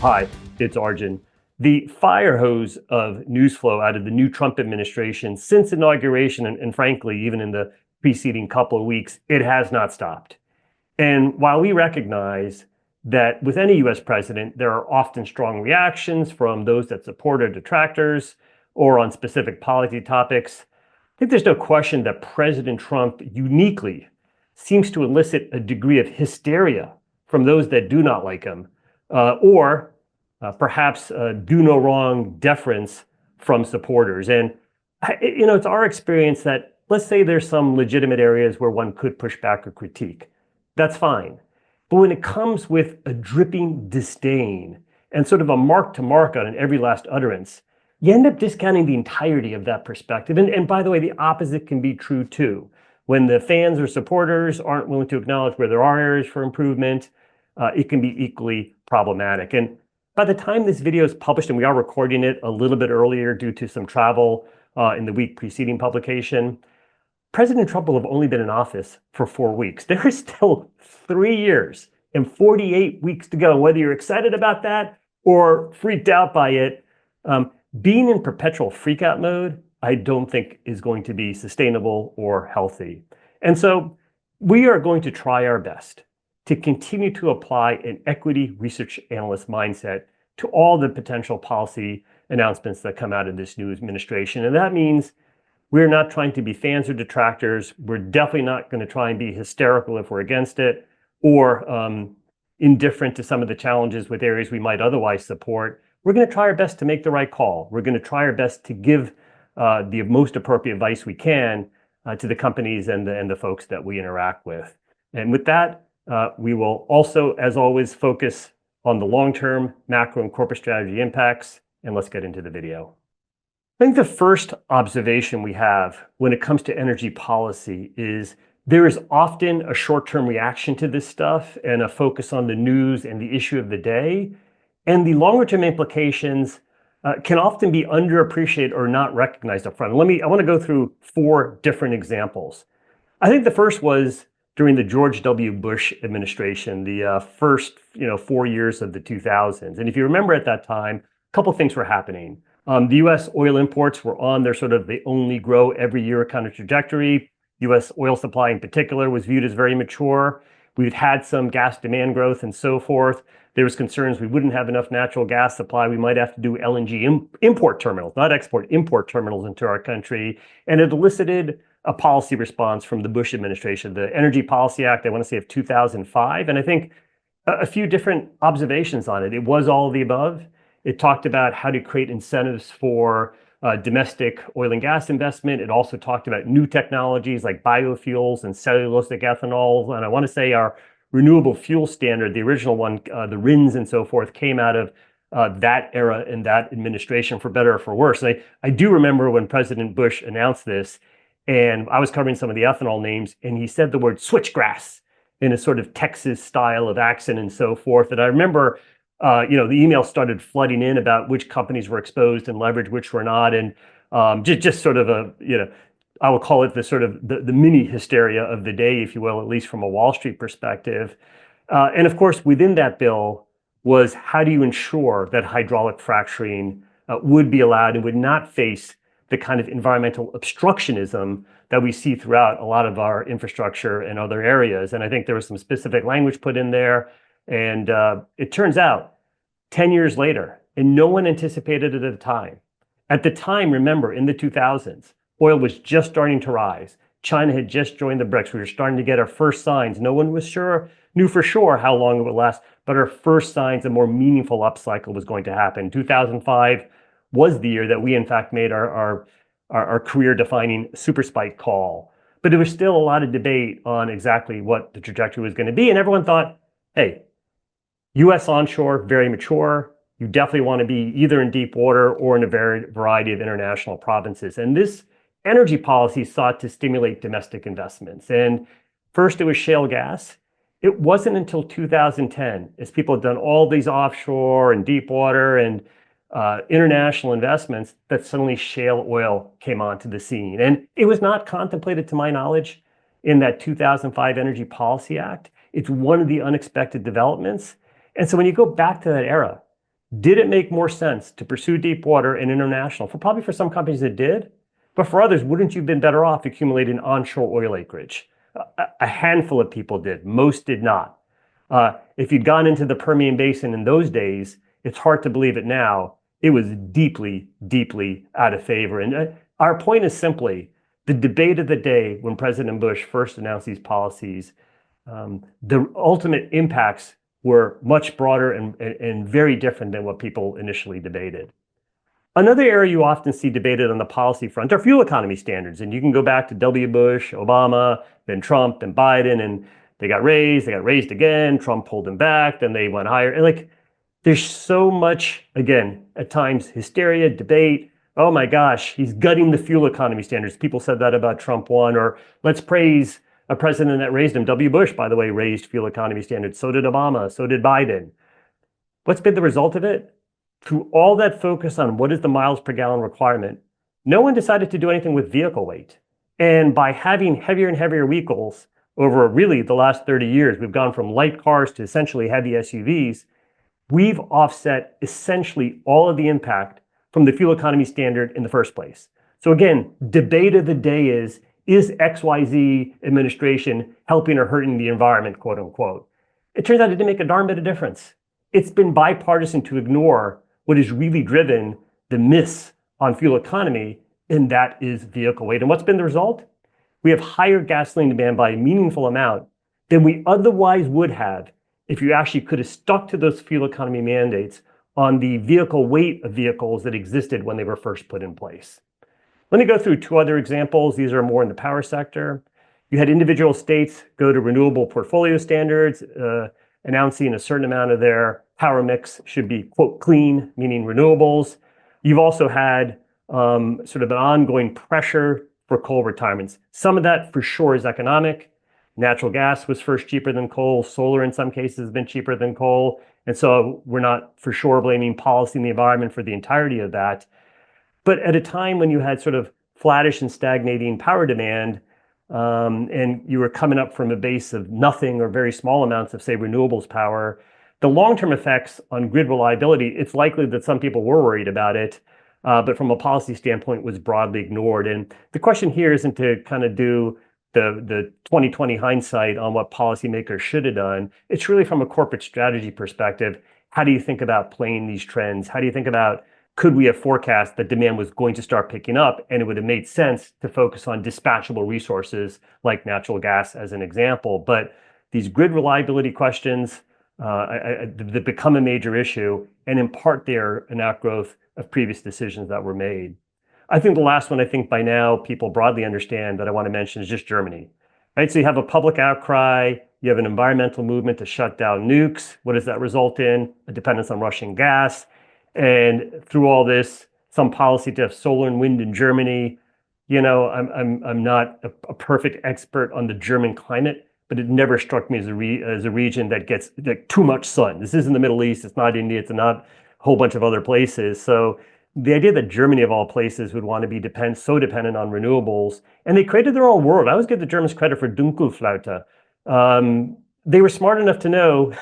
Hi, it's Arjun. The fire hose of news flow out of the new Trump administration since inauguration, and frankly, even in the preceding couple of weeks, it has not stopped. And while we recognize that with any US president, there are often strong reactions from those that support or detractors or on specific policy topics, I think there's no question that President Trump uniquely seems to elicit a degree of hysteria from those that do not like him, or perhaps do no wrong deference from supporters. And it's our experience that let's say there's some legitimate areas where one could push back or critique. That's fine. But when it comes with a dripping disdain and sort of a mark to mark on every last utterance, you end up discounting the entirety of that perspective. And by the way, the opposite can be true too. When the fans or supporters aren't willing to acknowledge where there are areas for improvement, it can be equally problematic. And by the time this video is published, and we are recording it a little bit earlier due to some travel in the week preceding publication, President Trump will have only been in office for 4 weeks. There is still 3 years and 48 weeks to go. Whether you're excited about that or freaked out by it, being in perpetual freakout mode, I don't think is going to be sustainable or healthy. And so we are going to try our best to continue to apply an equity research analyst mindset to all the potential policy announcements that come out of this new administration. And that means we're not trying to be fans or detractors. We're definitely not going to try and be hysterical if we're against it or indifferent to some of the challenges with areas we might otherwise support. We're going to try our best to make the right call. We're going to try our best to give the most appropriate advice we can to the companies and the folks that we interact with. And with that, we will also, as always, focus on the long-term macro and corporate strategy impacts. And let's get into the video. I think the first observation we have when it comes to energy policy is there is often a short-term reaction to this stuff and a focus on the news and the issue of the day. And the longer-term implications can often be underappreciated or not recognized up front. I want to go through 4 different examples. I think the first was during the George W. Bush administration, the first 4 years of the 2000s. And if you remember at that time, a couple things were happening. The US oil imports were on their they only grow every year kind of trajectory. US oil supply in particular was viewed as very mature. We'd had some gas demand growth and so forth. There was concerns we wouldn't have enough natural gas supply. We might have to do LNG import terminals, not export, import terminals into our country. And it elicited a policy response from the Bush administration, the Energy Policy Act, I want to say of 2005. And I think a few different observations on it. It was all of the above. It talked about how to create incentives for domestic oil and gas investment. It also talked about new technologies like biofuels and cellulosic ethanol. And I want to say our renewable fuel standard, the original one, the RINs and so forth, came out of that era and that administration, for better or for worse. And I do remember when President Bush announced this, and I was covering some of the ethanol names, and he said the word switchgrass in a sort of Texas style of accent and so forth. And I remember the emails started flooding in about which companies were exposed and leveraged, which were not. And just sort of I will call it the mini hysteria of the day, if you will, at least from a Wall Street perspective. And of course, within that bill was how do you ensure that hydraulic fracturing would be allowed and would not face the kind of environmental obstructionism that we see throughout a lot of our infrastructure and other areas. And I think there was some specific language put in there. And it turns out 10 years later, and no one anticipated it at the time. At the time, remember, in the 2000s, oil was just starting to rise. China had just joined the BRICS. We were starting to get our first signs. No one knew for sure how long it would last, but our first signs a more meaningful upcycle was going to happen. 2005 was the year that we, in fact, made our career-defining super spike call. But there was still a lot of debate on exactly what the trajectory was going to be. And everyone thought, hey, US onshore, very mature. You definitely want to be either in deep water or in a variety of international provinces. And this energy policy sought to stimulate domestic investments. And first it was shale gas. It wasn't until 2010, as people had done all these offshore and deep water and international investments, that suddenly shale oil came onto the scene. And it was not contemplated, to my knowledge, in that 2005 Energy Policy Act. It's one of the unexpected developments. And so when you go back to that era, Did it make more sense to pursue deep water and international? Probably for some companies it did, but for others, wouldn't you have been better off accumulating onshore oil acreage? A handful of people did, most did not. If you'd gone into the Permian Basin in those days, it's hard to believe it now, it was deeply, deeply out of favor. And our point is simply, the debate of the day when President Bush first announced these policies, the ultimate impacts were much broader and very different than what people initially debated. Another area you often see debated on the policy front are fuel economy standards. And you can go back to W. Bush, Obama, then Trump, then Biden, and they got raised again, Trump pulled them back, then they went higher. And like, there's so much, again, at times, hysteria, debate. Oh my gosh, he's gutting the fuel economy standards. People said that about Trump 1, or let's praise a president that raised them. W. Bush, by the way, raised fuel economy standards. So did Obama, so did Biden. What's been the result of it? Through all that focus on what is the miles per gallon requirement, no one decided to do anything with vehicle weight. And by having heavier and heavier vehicles over really the last 30 years, we've gone from light cars to essentially heavy SUVs. We've offset essentially all of the impact from the fuel economy standard in the first place. So again, debate of the day is XYZ administration helping or hurting the environment, quote unquote? It turns out it didn't make a darn bit of difference. It's been bipartisan to ignore what has really driven the miss on fuel economy, and that is vehicle weight. And what's been the result? We have higher gasoline demand by a meaningful amount than we otherwise would have if you actually could have stuck to those fuel economy mandates on the vehicle weight of vehicles that existed when they were first put in place. Let me go through two other examples. These are more in the power sector. You had individual states go to renewable portfolio standards, announcing a certain amount of their power mix should be, quote, clean, meaning renewables. You've also had sort of an ongoing pressure for coal retirements. Some of that for sure is economic. Natural gas was first cheaper than coal. Solar in some cases has been cheaper than coal. And so we're not for sure blaming policy and the environment for the entirety of that. But at a time when you had sort of flattish and stagnating power demand, and you were coming up from a base of nothing or very small amounts of, say, renewables power, the long-term effects on grid reliability, it's likely that some people were worried about it, but from a policy standpoint was broadly ignored. And the question here isn't to kind of do the 2020 hindsight on what policymakers should have done. It's really from a corporate strategy perspective. How do you think about playing these trends? How do you think about, could we have forecast that demand was going to start picking up, and it would have made sense to focus on dispatchable resources like natural gas as an example? But these grid reliability questions, they become a major issue, and in part they're an outgrowth of previous decisions that were made. I think the last one, I think by now people broadly understand that I want to mention is just Germany, right? So you have a public outcry, you have an environmental movement to shut down nukes. What does that result in? A dependence on Russian gas. And through all this, some policy to have solar and wind in Germany. You know, I'm not a perfect expert on the German climate, but it never struck me as a region that gets like too much sun. This isn't the Middle East, it's not India, it's not a whole bunch of other places. So the idea that Germany of all places would want to be so dependent on renewables, and they created their own world. I always give the Germans credit for Dunkelflaute. They were smart enough to know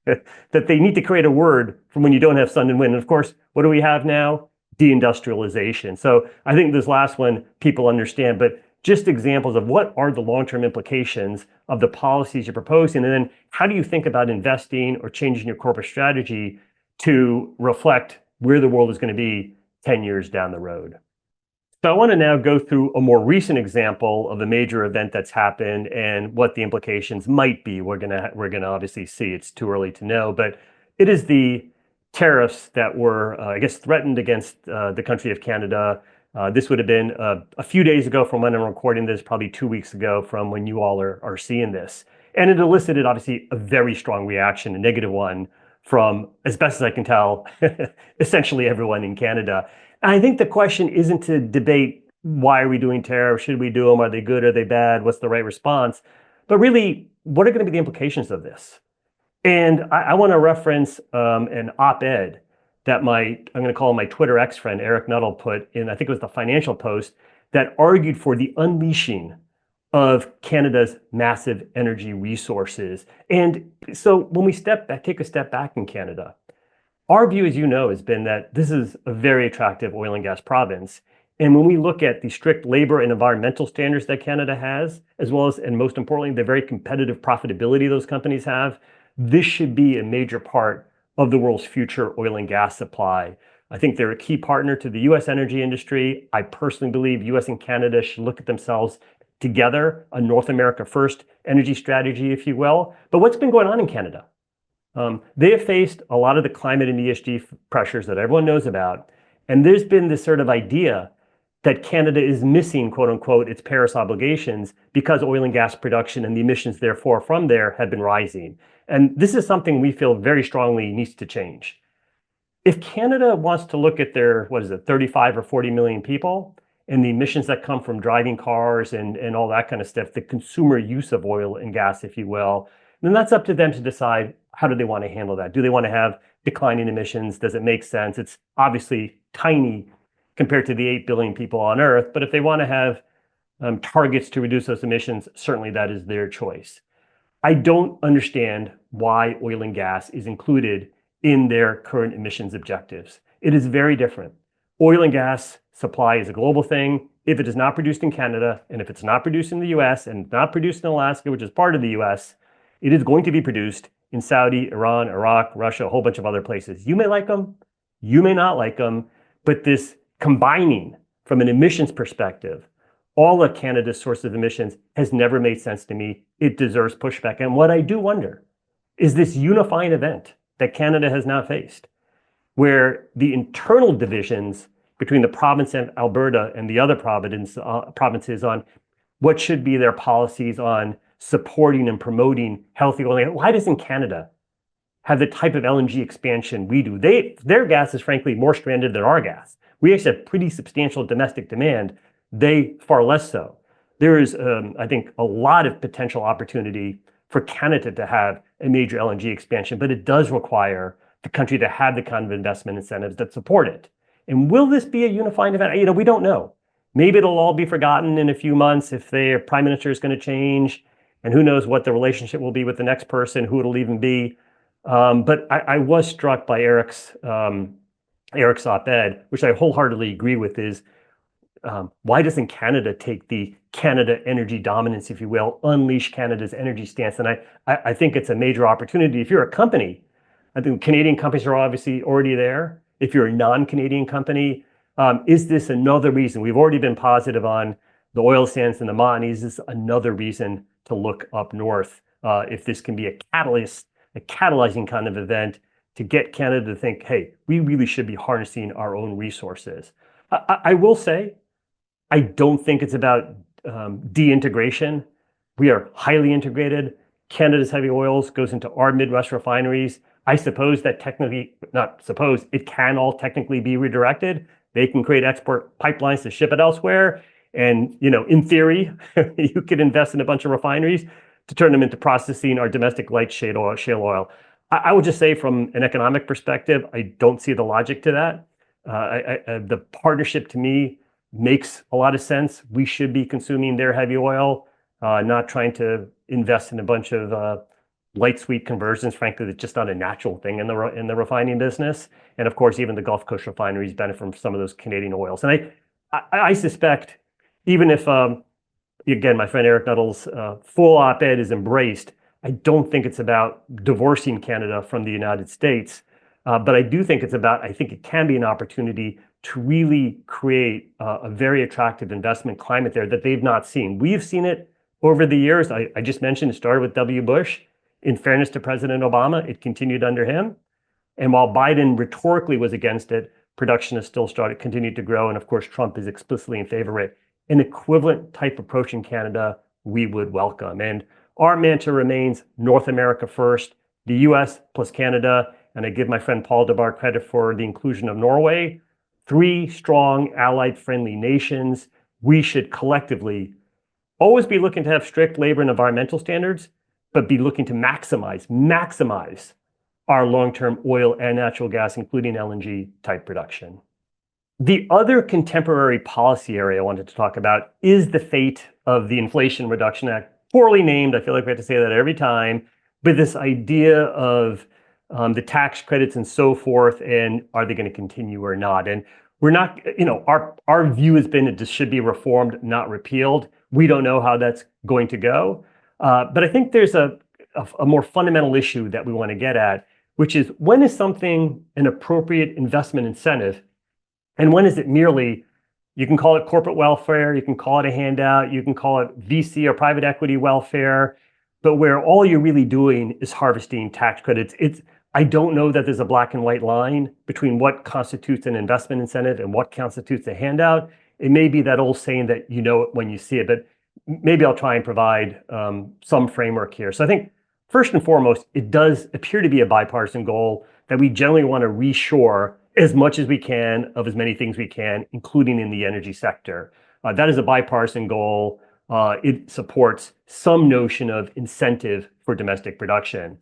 that they need to create a word from when you don't have sun and wind. And of course, what do we have now? Deindustrialization. So I think this last one people understand, but just examples of what are the long-term implications of the policies you're proposing, and then how do you think about investing or changing your corporate strategy to reflect where the world is going to be 10 years down the road. So I want to now go through a more recent example of a major event that's happened and what the implications might be. We're gonna obviously see. It's too early to know, but it is the tariffs that were, I guess, threatened against the country of Canada. This would have been a few days ago from when I'm recording this, probably 2 weeks ago from when you all are seeing this. And it elicited, obviously, a very strong reaction, a negative one, from, as best as I can tell, essentially everyone in Canada. And I think the question isn't to debate, why are we doing tariffs? Should we do them? Are they good? Are they bad? What's the right response? But really, what are going to be the implications of this? And I want to reference an op-ed that I'm going to call my Twitter X friend, Eric Nuttall, put in, I think it was the Financial Post, that argued for the unleashing of Canada's massive energy resources. And so when we take a step back in Canada, Our view, as you know, has been that this is a very attractive oil and gas province. And when we look at the strict labor and environmental standards that Canada has, as well as, and most importantly, the very competitive profitability those companies have, this should be a major part of the world's future oil and gas supply. I think they're a key partner to the US energy industry. I personally believe US and Canada should look at themselves together, a North America first energy strategy, if you will. But what's been going on in Canada? They have faced a lot of the climate and ESG pressures that everyone knows about. And there's been this sort of idea that Canada is missing, quote unquote, its Paris obligations because oil and gas production and the emissions therefore from there have been rising. And this is something we feel very strongly needs to change. If Canada wants to look at their, 35 or 40 million people and the emissions that come from driving cars and all that kind of stuff, the consumer use of oil and gas, if you will, then that's up to them to decide how do they want to handle that. Do they want to have declining emissions? Does it make sense? It's obviously tiny compared to the 8 billion people on Earth, but if they want to have targets to reduce those emissions, certainly that is their choice. I don't understand why oil and gas is included in their current emissions objectives. It is very different. Oil and gas supply is a global thing. If it is not produced in Canada, and if it's not produced in the US and not produced in Alaska, which is part of the US, it is going to be produced in Saudi, Iran, Iraq, Russia, a whole bunch of other places. You may like them, you may not like them, but this combining from an emissions perspective, all of Canada's source of emissions has never made sense to me. It deserves pushback. And what I do wonder is this unifying event that Canada has now faced, where the internal divisions between the province of Alberta and the other provinces on what should be their policies on supporting and promoting healthy oil. Why doesn't Canada have the type of LNG expansion we do? Their gas is frankly more stranded than our gas. We actually have pretty substantial domestic demand. They far less so. There is, I think, a lot of potential opportunity for Canada to have a major LNG expansion, but it does require the country to have the kind of investment incentives that support it. And will this be a unifying event? We don't know. Maybe it'll all be forgotten in a few months if their prime minister is going to change, and who knows what the relationship will be with the next person, who it'll even be. But I was struck by Eric's op-ed, which I wholeheartedly agree with, is why doesn't Canada take the Canada energy dominance, if you will, unleash Canada's energy stance? And I think it's a major opportunity. If you're a company, I think Canadian companies are obviously already there. If you're a non-Canadian company, is this another reason? We've already been positive on the oil sands and the Montney. Is this another reason to look up north? If this can be a catalyzing kind of event to get Canada to think, hey, we really should be harnessing our own resources. I will say, I don't think it's about de-integration. We are highly integrated. Canada's heavy oils goes into our Midwest refineries. I suppose that it can all technically be redirected. They can create export pipelines to ship it elsewhere. And, in theory, you could invest in a bunch of refineries to turn them into processing our domestic light shale oil. I would just say from an economic perspective, I don't see the logic to that. The partnership to me makes a lot of sense. We should be consuming their heavy oil, not trying to invest in a bunch of light sweet conversions. Frankly, it's just not a natural thing in the refining business. And of course, even the Gulf Coast refineries benefit from some of those Canadian oils. And I suspect, even if, again, my friend Eric Nuttall's full op-ed is embraced, I don't think it's about divorcing Canada from the United States. But I do think I think it can be an opportunity to really create a very attractive investment climate there that they've not seen. We've seen it over the years. I just mentioned it started with W. Bush. In fairness to President Obama, it continued under him. And while Biden rhetorically was against it, production has still continued to grow. And of course, Trump is explicitly in favor of it. An equivalent type approach in Canada, we would welcome. And our mantra remains North America first, the US plus Canada. And I give my friend Paul DeBar credit for the inclusion of Norway. 3 strong allied-friendly nations. We should collectively always be looking to have strict labor and environmental standards, but be looking to maximize our long-term oil and natural gas, including LNG type production. The other contemporary policy area I wanted to talk about is the fate of the Inflation Reduction Act, poorly named. I feel like we have to say that every time, but this idea of the tax credits and so forth, and are they going to continue or not? And we're not, our view has been that this should be reformed, not repealed. We don't know how that's going to go. But I think there's a more fundamental issue that we want to get at, which is, when is something an appropriate investment incentive? And when is it merely, you can call it corporate welfare, you can call it a handout, you can call it VC or private equity welfare, but where all you're really doing is harvesting tax credits. I don't know that there's a black and white line between what constitutes an investment incentive and what constitutes a handout. It may be that old saying that you know it when you see it, but maybe I'll try and provide some framework here. So I think first and foremost, it does appear to be a bipartisan goal that we generally want to reshore as much as we can of as many things we can, including in the energy sector. That is a bipartisan goal. It supports some notion of incentive for domestic production.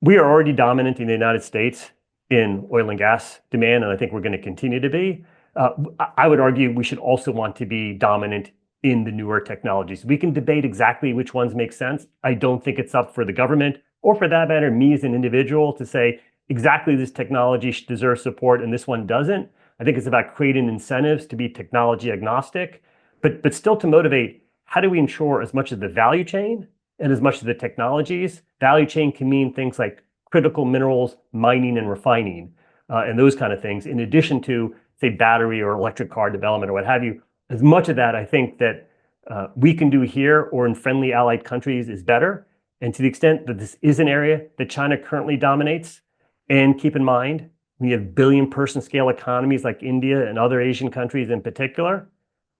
We are already dominant in the United States in oil and gas demand, and I think we're going to continue to be. I would argue we should also want to be dominant in the newer technologies. We can debate exactly which ones make sense. I don't think it's up for the government, or for that matter, me as an individual, to say exactly this technology deserves support and this one doesn't. I think it's about creating incentives to be technology agnostic, but still to motivate, how do we ensure as much of the value chain and as much of the technologies? Value chain can mean things like critical minerals, mining and refining, and those kind of things, in addition to, say, battery or electric car development or what have you. As much of that, I think, that we can do here or in friendly allied countries is better. And to the extent that this is an area that China currently dominates, and keep in mind, we have billion-person scale economies like India and other Asian countries in particular,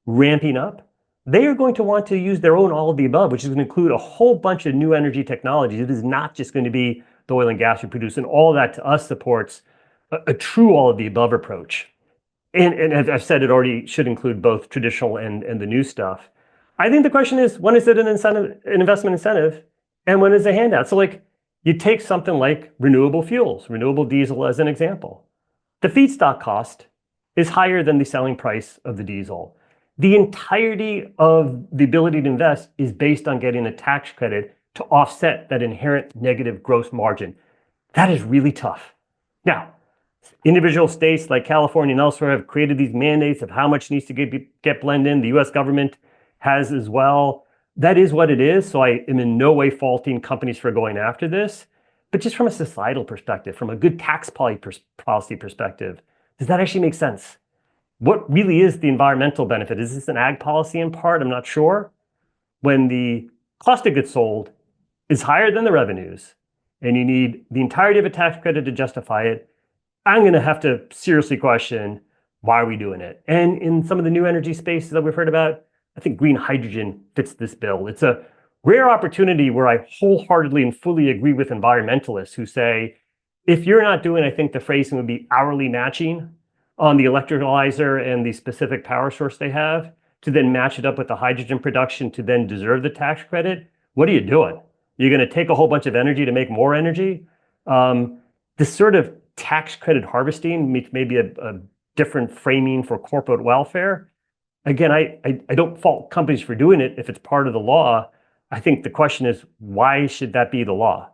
ramping up, they are going to want to use their own all of the above, which is going to include a whole bunch of new energy technologies. It is not just going to be the oil and gas we produce, and all that to us supports a true all of the above approach. And as I've said, it already should include both traditional and the new stuff. I think the question is, when is it an investment incentive, and when is it a handout? So like, you take something like renewable fuels, renewable diesel as an example. The feedstock cost is higher than the selling price of the diesel. The entirety of the ability to invest is based on getting a tax credit to offset that inherent negative gross margin. That is really tough. Now, individual states like California and elsewhere have created these mandates of how much needs to get blended in. The US government has as well. That is what it is. So I am in no way faulting companies for going after this. But just from a societal perspective, from a good tax policy perspective, does that actually make sense? What really is the environmental benefit? Is this an ag policy in part? I'm not sure. When the cost of goods sold is higher than the revenues, and you need the entirety of a tax credit to justify it, I'm going to have to seriously question, why are we doing it? And in some of the new energy spaces that we've heard about, I think green hydrogen fits this bill. It's a rare opportunity where I wholeheartedly and fully agree with environmentalists who say, if you're not doing, I think the phrasing would be hourly matching on the electrolyzer and the specific power source they have, to then match it up with the hydrogen production to then deserve the tax credit, what are you doing? You're going to take a whole bunch of energy to make more energy? This sort of tax credit harvesting, maybe a different framing for corporate welfare. Again, I don't fault companies for doing it if it's part of the law. I think the question is, why should that be the law?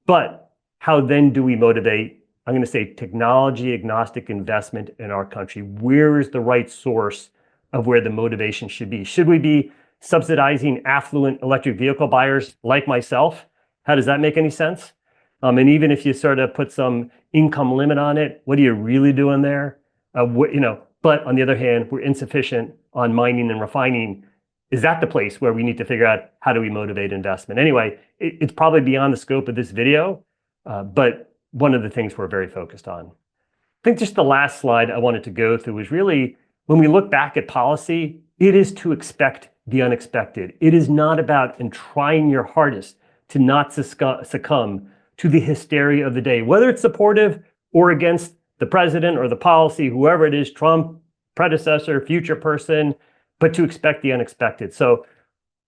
But how then do we motivate, I'm going to say, technology agnostic investment in our country? Where is the right source of where the motivation should be? Should we be subsidizing affluent electric vehicle buyers like myself? How does that make any sense? And even if you sort of put some income limit on it, what are you really doing there? But on the other hand, we're insufficient on mining and refining. Is that the place where we need to figure out how do we motivate investment? Anyway, it's probably beyond the scope of this video, but one of the things we're very focused on. I think just the last slide I wanted to go through is really, when we look back at policy, it is to expect the unexpected. It is not about trying your hardest to not succumb to the hysteria of the day, whether it's supportive or against the president or the policy, whoever it is, Trump, predecessor, future person, but to expect the unexpected. So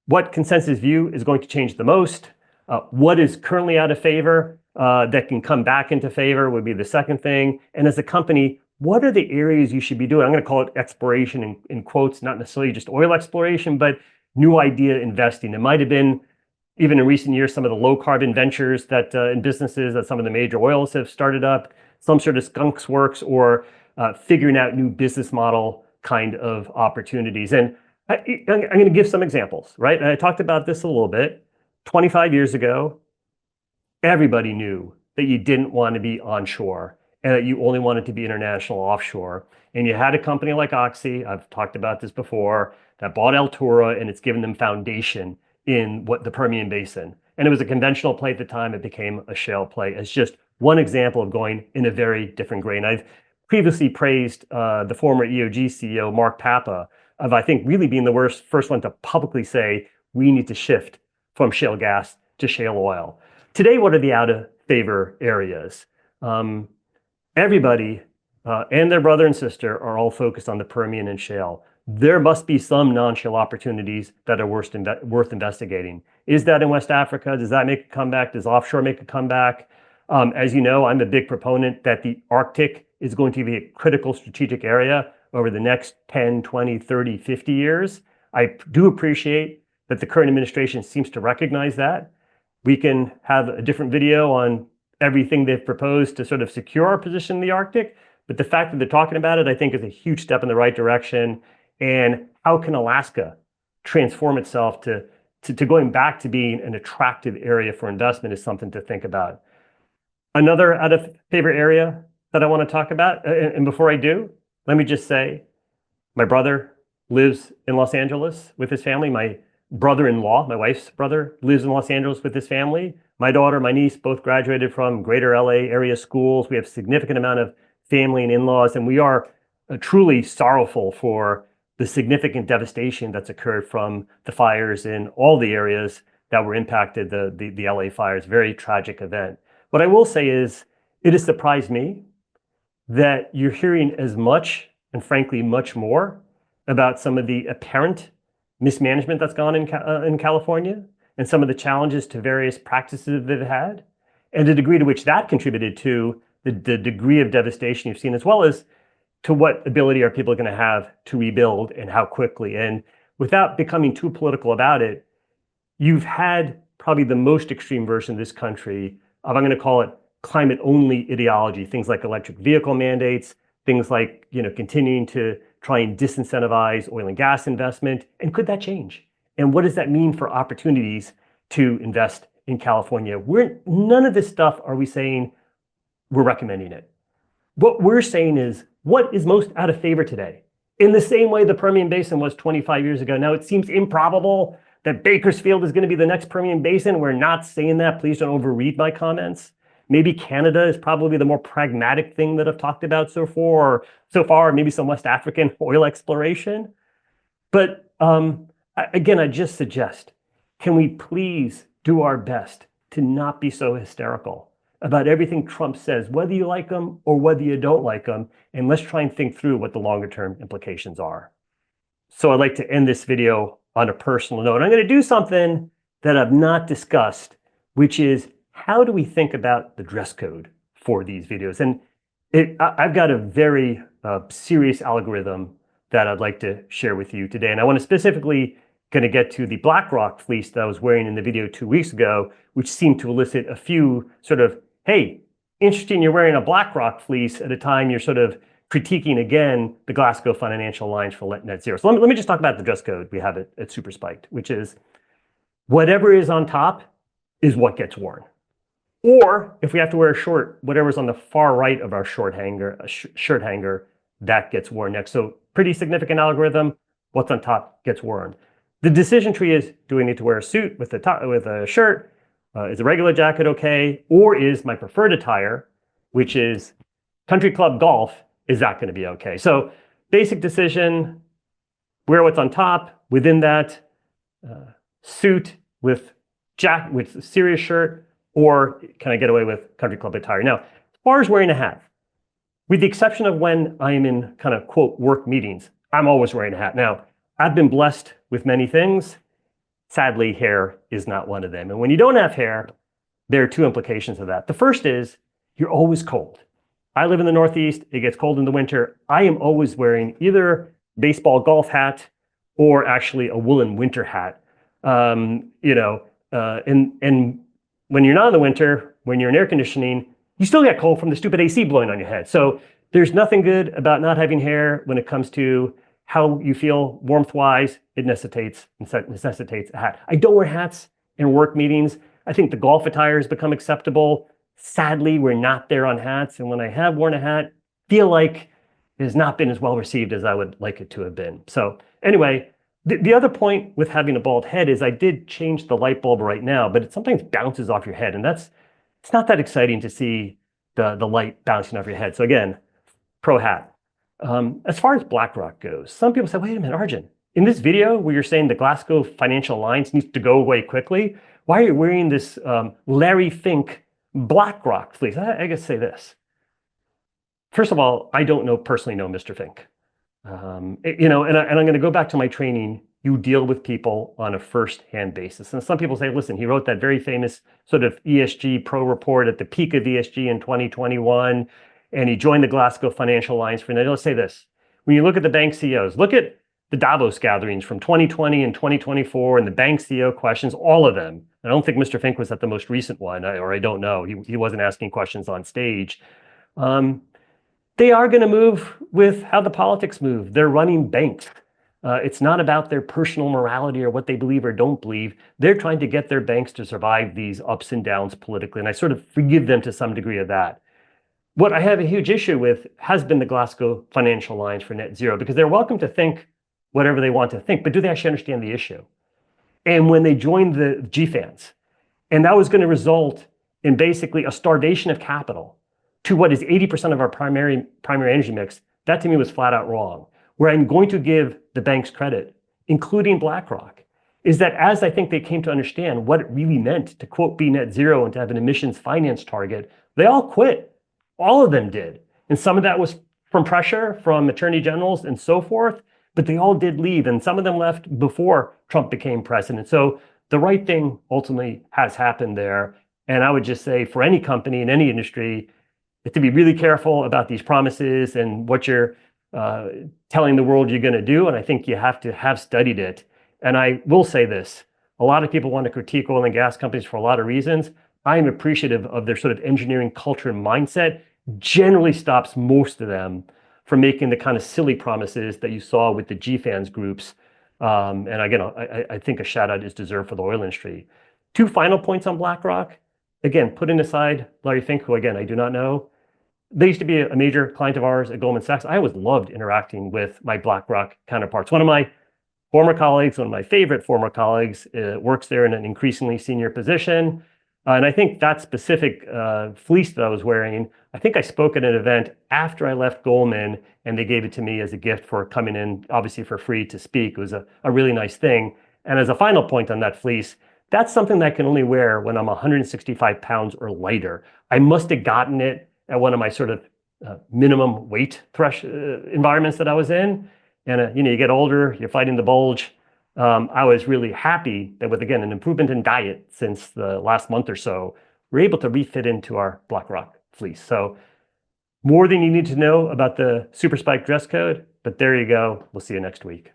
what consensus view is going to change the most? What is currently out of favor that can come back into favor would be the second thing. And as a company, what are the areas you should be doing? I'm going to call it exploration in quotes, not necessarily just oil exploration, but new idea investing. It might have been even in recent years, some of the low carbon ventures that in businesses that some of the major oils have started up, some sort of skunks works or figuring out new business model kind of opportunities. And I'm going to give some examples, right? And I talked about this a little bit. 25 years ago, everybody knew that you didn't want to be onshore and that you only wanted to be international offshore. And you had a company like Oxy, I've talked about this before, that bought Altura, and it's given them foundation in what the Permian Basin. And it was a conventional play at the time. It became a shale play. It's just one example of going in a very different grain. I've previously praised the former EOG CEO, Mark Papa, of I think really being the first one to publicly say, we need to shift from shale gas to shale oil. Today, what are the out of favor areas? Everybody and their brother and sister are all focused on the Permian and shale. There must be some non-shale opportunities that are worth investigating. Is that in West Africa? Does that make a comeback? Does offshore make a comeback? As you know, I'm a big proponent that the Arctic is going to be a critical strategic area over the next 10, 20, 30, 50 years. I do appreciate that the current administration seems to recognize that. We can have a different video on everything they've proposed to sort of secure our position in the Arctic. But the fact that they're talking about it, I think, is a huge step in the right direction. And how can Alaska transform itself to going back to being an attractive area for investment is something to think about. Another out of favor area that I want to talk about, and before I do, let me just say, my brother lives in Los Angeles with his family. My brother-in-law, my wife's brother, lives in Los Angeles with his family. My daughter, my niece, both graduated from greater LA area schools. We have a significant amount of family and in-laws, and we are truly sorrowful for the significant devastation that's occurred from the fires in all the areas that were impacted, the LA fires. Very tragic event. What I will say is, it has surprised me that you're hearing as much, and frankly, much more, about some of the apparent mismanagement that's gone in California and some of the challenges to various practices they've had, and the degree to which that contributed to the degree of devastation you've seen, as well as to what ability are people going to have to rebuild and how quickly. And without becoming too political about it, you've had probably the most extreme version of this country of, I'm going to call it, climate-only ideology, things like electric vehicle mandates, things like, continuing to try and disincentivize oil and gas investment. And could that change? And what does that mean for opportunities to invest in California? None of this stuff are we saying we're recommending it. What we're saying is, what is most out of favor today? In the same way the Permian Basin was 25 years ago. Now, it seems improbable that Bakersfield is going to be the next Permian Basin. We're not saying that. Please don't overread my comments. Maybe Canada is probably the more pragmatic thing that I've talked about so far, maybe some West African oil exploration. But again, I just suggest, can we please do our best to not be so hysterical about everything Trump says, whether you like them or whether you don't like them, and let's try and think through what the longer term implications are. So I'd like to end this video on a personal note. I'm going to do something that I've not discussed, which is, how do we think about the dress code for these videos? And I've got a very serious algorithm that I'd like to share with you today. And I want to specifically going to get to the BlackRock fleece that I was wearing in the video 2 weeks ago, which seemed to elicit a few sort of, hey, interesting, you're wearing a BlackRock fleece at a time you're sort of critiquing again the Glasgow Financial Alliance for Net Zero. So let me just talk about the dress code we have at Super Spiked, which is whatever is on top is what gets worn. Or if we have to wear a short, whatever's on the far right of our shirt hanger, that gets worn next. So pretty significant algorithm. What's on top gets worn. The decision tree is, do we need to wear a suit with a shirt? Is a regular jacket okay? Or is my preferred attire, which is country club golf, is that going to be okay? So basic decision, wear what's on top. Within that, suit with a serious shirt, or can I get away with country club attire? Now, as far as wearing a hat, with the exception of when I'm in kind of, quote, work meetings, I'm always wearing a hat. Now, I've been blessed with many things. Sadly, hair is not one of them. And when you don't have hair, there are two implications of that. The first is you're always cold. I live in the Northeast. It gets cold in the winter. I am always wearing either baseball golf hat or actually a woolen winter hat. And when you're not in the winter, when you're in air conditioning, you still get cold from the stupid AC blowing on your head. So there's nothing good about not having hair when it comes to how you feel warmth-wise. It necessitates a hat. I don't wear hats in work meetings. I think the golf attire has become acceptable. Sadly, we're not there on hats. And when I have worn a hat, feel like it has not been as well received as I would like it to have been. So anyway, the other point with having a bald head is I did change the light bulb right now, but it sometimes bounces off your head. And it's not that exciting to see the light bouncing off your head. So again, pro hat. As far as BlackRock goes, some people say, wait a minute, Arjun, in this video where you're saying the Glasgow Financial Alliance needs to go away quickly, why are you wearing this Larry Fink BlackRock fleece? I gotta say this. First of all, I don't personally know Mr. Fink. And I'm going to go back to my training. You deal with people on a first-hand basis. And some people say, listen, he wrote that very famous sort of ESG pro report at the peak of ESG in 2021, and he joined the Glasgow Financial Alliance. Let's say this. When you look at the bank CEOs, look at the Davos gatherings from 2020 and 2024 and the bank CEO questions, all of them. I don't think Mr. Fink was at the most recent one, or I don't know. He wasn't asking questions on stage. They are going to move with how the politics move. They're running banks. It's not about their personal morality or what they believe or don't believe. They're trying to get their banks to survive these ups and downs politically. And I sort of forgive them to some degree of that. What I have a huge issue with has been the Glasgow Financial Alliance for Net Zero, because they're welcome to think whatever they want to think, but do they actually understand the issue? And when they joined the GFANs, and that was going to result in basically a starvation of capital to what is 80% of our primary energy mix, that to me was flat out wrong. Where I'm going to give the banks credit, including BlackRock, is that as I think they came to understand what it really meant to, quote, be net zero and to have an emissions finance target, they all quit. All of them did. And some of that was from pressure from attorney generals and so forth, but they all did leave. And some of them left before Trump became president. So the right thing ultimately has happened there. And I would just say for any company in any industry, to be really careful about these promises and what you're telling the world you're going to do. And I think you have to have studied it. And I will say this, a lot of people want to critique oil and gas companies for a lot of reasons. I am appreciative of their sort of engineering culture and mindset. Generally stops most of them from making the kind of silly promises that you saw with the GFANs groups. And again, I think a shout out is deserved for the oil industry. Two final points on BlackRock. Again, putting aside Larry Fink, who again, I do not know. They used to be a major client of ours at Goldman Sachs. I always loved interacting with my BlackRock counterparts. One of my former colleagues, one of my favorite former colleagues, works there in an increasingly senior position. And I think that specific fleece that I was wearing, I think I spoke at an event after I left Goldman, and they gave it to me as a gift for coming in, obviously for free to speak. It was a really nice thing. And as a final point on that fleece, that's something that I can only wear when I'm 165 pounds or lighter. I must have gotten it at one of my sort of minimum weight environments that I was in. And you get older, you're fighting the bulge. I was really happy that with, again, an improvement in diet since the last month or so, we're able to refit into our BlackRock fleece. So more than you need to know about the super spike dress code, but there you go. We'll see you next week.